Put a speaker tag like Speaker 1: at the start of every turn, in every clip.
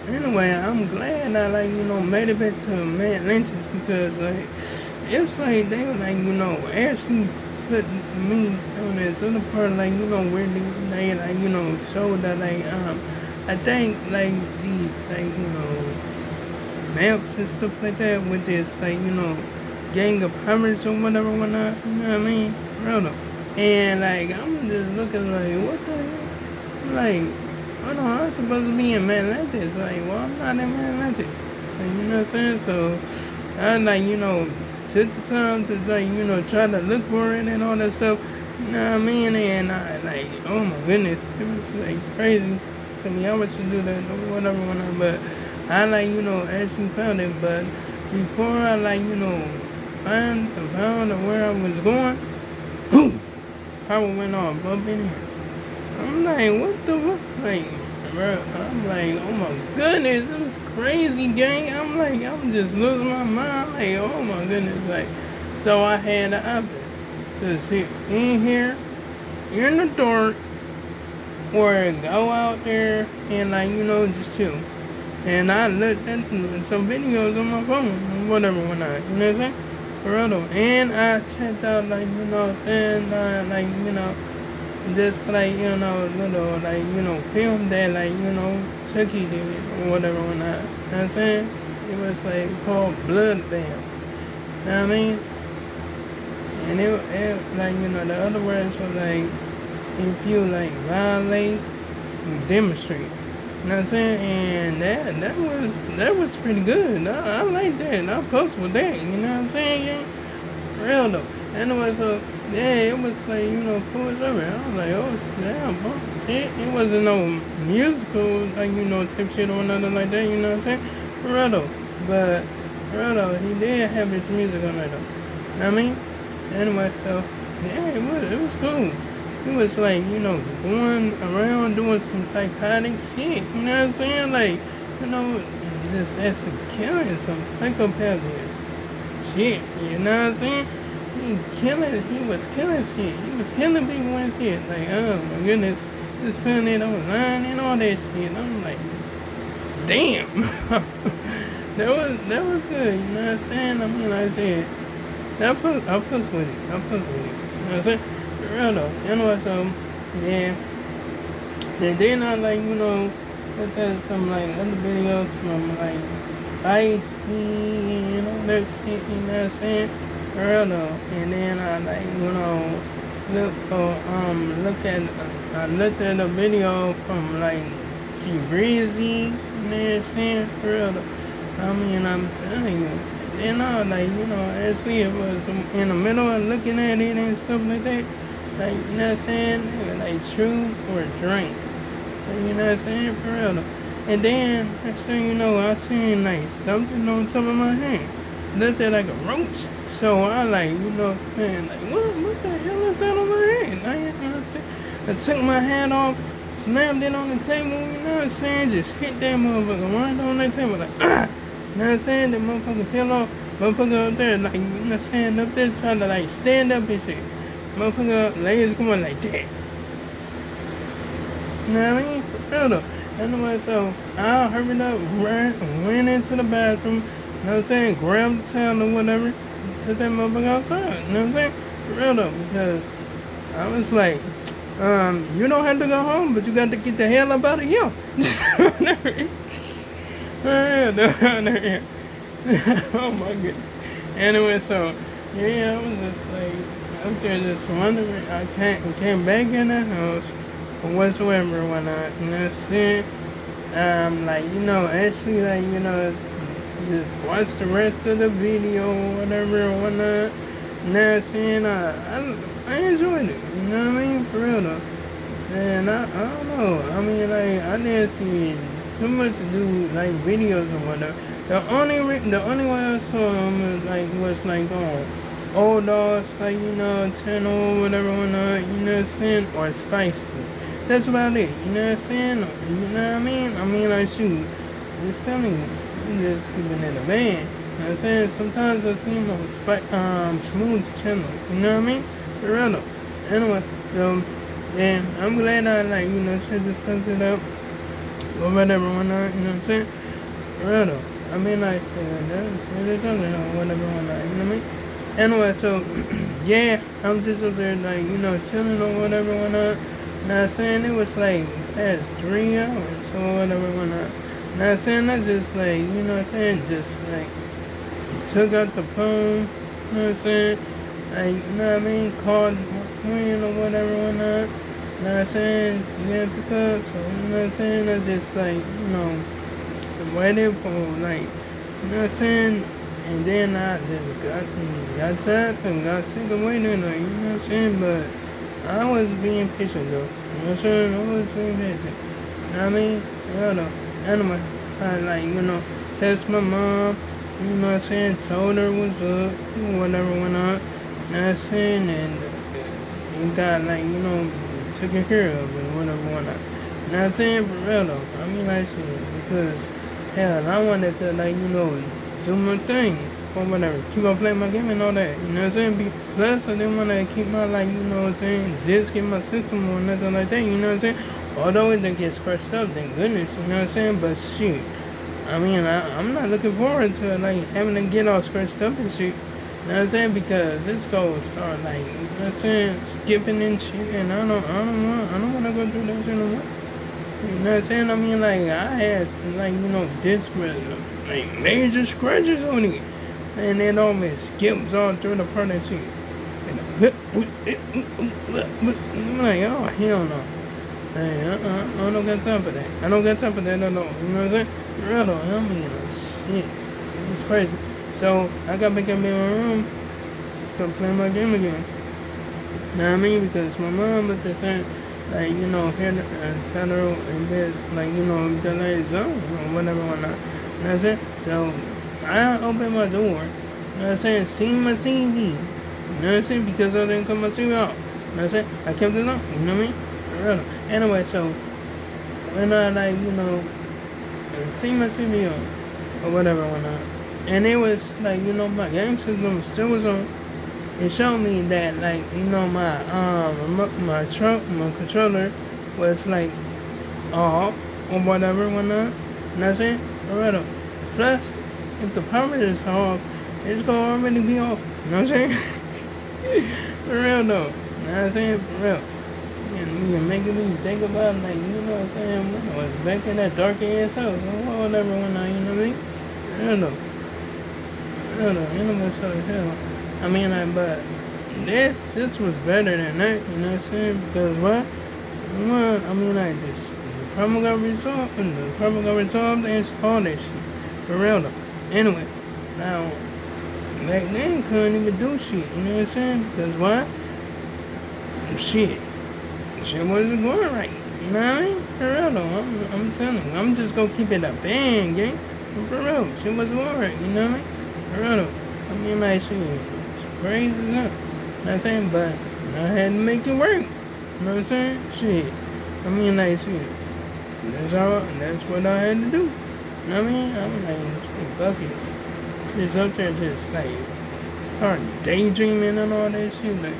Speaker 1: anyway, I'm glad I made it back to Atlantis because it's like they were actually put me on this other part where they showed that I think these maps and stuff like that with this gang of pirates or whatever whatnot, you know what I mean? Real though. And I'm just looking what the hell? Hold on, I'm supposed to be in Atlantis. Well I'm not in Atlantis. You know what I'm saying? So I took the time to try to look for it and all that stuff. You know what I mean? And I oh my goodness, it was crazy to me. I wish to do that or whatever whatnot, but I actually found it. But before I found where I was going, boom, power went off up in here. I'm what the fuck? Bro, I'm oh my goodness, it was crazy, gang. I'm just losing my mind. Oh my goodness, so I had the option to sit in here, in the dark, or go out there and just chill. And I looked at some videos on my phone or whatever when you know what I'm saying? Corrado. And I checked out what I'm saying, just little film that Chucky did or whatever when you know what I'm saying? It was called Blood Dam. You know what I mean? And it the other words were if you violate, you demonstrate. You know what I'm saying? And that was pretty good. I like that. I fucks with that. You know what I'm saying? Yeah. Real though. And it was it was cool as ever. I was oh damn, boss. It wasn't no musical type shit or nothing like that. You know what I'm saying? Real though. But real though, he did have his music on there though. You know what I mean? Anyway, so yeah, it was cool. He was going around doing some psychotic shit. You know what I'm saying? Just actually killing some psychopath shit. You know what I'm saying? He was killing shit. He was killing people and shit. Oh my goodness. Just putting it online and all that shit. I'm damn. that was good. You know what I'm saying? I mean, I said, I plus with it. I plus with it. You know what I'm saying? Real though. Anyway, so yeah. And then I looked at some other videos from spicy, that shit, you know what I'm saying? Real though. And then I looked at a video from T Breezy, you know what I'm saying? Real though. I mean, I'm telling you. Then I actually it was in the middle of looking at it and stuff like that. You know what I'm saying? Truth or drink. You know what I'm saying? For real though. And then, next thing you know, I seen something on top of my hand. Looked at a roach. So I you know what I'm saying? What the hell is that on my hand? You know what I'm saying? I took my hand off, slammed it on the table, you know what I'm saying? Just hit that motherfucker right on that table, ah! You know what I'm saying? The motherfucker fell off. Motherfucker up there, you know what I'm saying? Up there trying to stand up and shit. Motherfucker legs going like that. You know what I mean? For real though. Anyway, so I hurried up, went into the bathroom, you know what I'm saying? Grabbed the towel or whatever, took that motherfucker outside, you know what I'm saying? For real though, because I was you don't have to go home, but you got to get the hell up out of here. For real though. Oh my goodness. Anyway, so yeah, I was just up there just wondering. I came back in the house or whatsoever when you know what I'm saying? Actually just watch the rest of the video or whatever or whatnot. You know what I'm saying? I enjoyed it, you know what I mean? For real though. And I don't know. I mean I didn't see too much to do videos or whatever. The only way I saw him was on Old Dogs, channel or whatever whatnot, you know what I'm saying? Or Spicy. That's about it, you know what I'm saying? You know what I mean? I mean shoot. Just telling you, I'm just keeping it a band. You know what I'm saying? Sometimes I see him on Smooth channel, you know what I mean? For real though. Anyway, so yeah, I'm glad I checked this content out. or whatever, whatnot, you know what I'm saying? For real though. I mean, like, there's something or whatever, whatnot, you know what I mean? Anyway, so, yeah, I'm just up there, like, chilling or whatever, whatnot. Not saying it was like past 3 hours or whatever, whatnot. Not saying I just, like, just, like, took out the phone, you know what I'm saying? Like, you know what I mean? Called my friend or whatever, whatnot. You know what I'm saying? Yeah, pick up. So, you know what I'm saying? I just, like, waited for, like, you know what I'm saying? And then I just got that and got sick of waiting, like, you know what I'm saying? But I was being patient, though. You know what I'm saying? I was being patient. You know what I mean? Yeah, though. Anyway, I, like, text my mom. You know what I'm saying? Told her what's up, whatever went on. You know what I'm saying? And it got, like, taken care of and whatever went on. You know what I'm saying? For real though. I mean, like, shit. Because, hell, I wanted to, like, do my thing or whatever. Keep on playing my game and all that. You know what I'm saying? Plus, I didn't want to keep my, like, you know what I'm saying? Disc in my system or nothing like that. You know what I'm saying? Although it didn't get scratched up, thank goodness. You know what I'm saying? But, shit. I mean, I'm not looking forward to, like, having to get all scratched up and shit. You know what I'm saying? Because it's going to start, like, you know what I'm saying, skipping and shit, and I don't want to go through that shit no more. You know what I'm saying? I mean, like, I had, like, this with, like, major scratches on it, and it always skips all through the part of shit. And I'm like, oh, hell no. Hey, I don't got time for that. I don't got time for that at all. You know what I'm saying? Real though, I mean, shit. It was crazy. So, I got back up in my room, start playing my game again. You know what I mean? Because my mom was just saying, like, here, tell her in bed, like, the lights on, or whatever, whatnot. You know what I'm saying? So, I opened my door, you know what I'm saying? Seen my TV. You know what I'm saying? Because I didn't cut my TV off. You know what I'm saying? I kept it on, you know what I mean? Anyway, so when I see my TV on or whatever whatnot, and it was like my game system still was on. It showed me that like my controller was like off or whatever whatnot. You know what I'm saying? Alright. Plus, if the power is off, it's gonna already be off. You know what I'm saying? For real though. You know what I'm saying? For real. And you're making me think about, like, you know what I'm saying? When I was back in that dark ass house, or whatever, when you know what I mean? I don't know, so hell. I mean, like, but this was better than that, you know what I'm saying? Because what? One, I mean, like, the problem got resolved, and all that shit. For real, though. Anyway, now, back then, couldn't even do shit, you know what I'm saying? Because what? Shit wasn't going right. You know what I mean? For real though, I'm telling you, I'm just gonna keep it a bang, gang. For real, shit wasn't going right. You know what I mean? For real though. I mean, like, shit, it's crazy as hell. You know what I'm saying? But I had to make it work. You know what I'm saying? Shit. I mean, like, shit. That's what I had to do. You know what I mean? I'm like, shit, fuck it. Just up there, just like, start daydreaming and all that shit, like.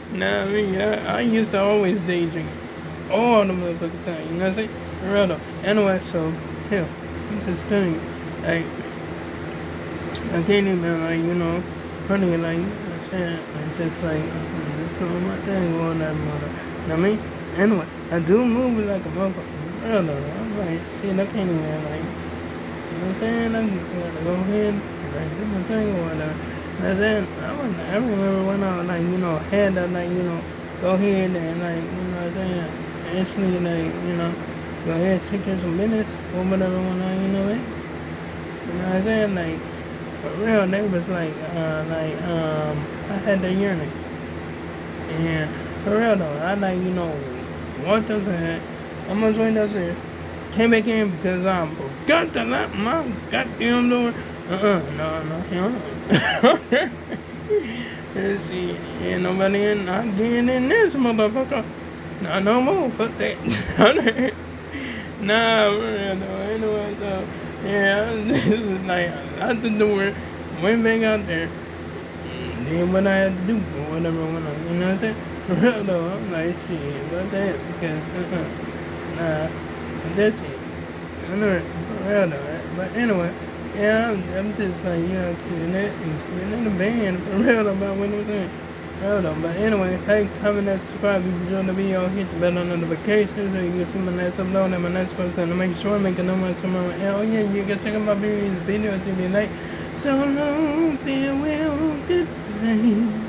Speaker 1: Nah, I mean, I used to always daydream all the motherfucking time, you know what I'm saying? For real though. Anyway, so, hell, I'm just telling you, like, I can't even, like, honey, like, you know what I'm saying? Like, just like, this is my thing, all that mother. You know what I mean? Anyway, I do move like a motherfucker. For real though. I'm like, shit, I can't even, like, you know what I'm saying? I gotta go ahead, like, do my thing or whatever. And then I remember when I had to go ahead and what I'm saying, actually go ahead and take care of some business or whatever when I what I'm saying, like for real they was I had the urinate and for real though I walked outside, almost went downstairs, came back in because I forgot to lock my goddamn door. No, hell no. Let's see, ain't nobody not getting in this motherfucker. Nah, no more, fuck that. Nah, for real though, anyway, so, yeah, this is like, out the door, went back out there, did what I had to do, or whatever, you know what I'm saying? For real though, I'm like, shit, about that, because, Nah, this shit. I know it for real though. But anyway, yeah, I'm just like, keeping it and keeping it in the band for real about what I'm doing. Real though. But anyway, like, comment, and subscribe if you enjoyed the video. Hit the bell on notifications so you can see my next upload and my next post. And to make sure I make a number tomorrow. And oh yeah, you can check out my videos if you like. So long, farewell, goodbye.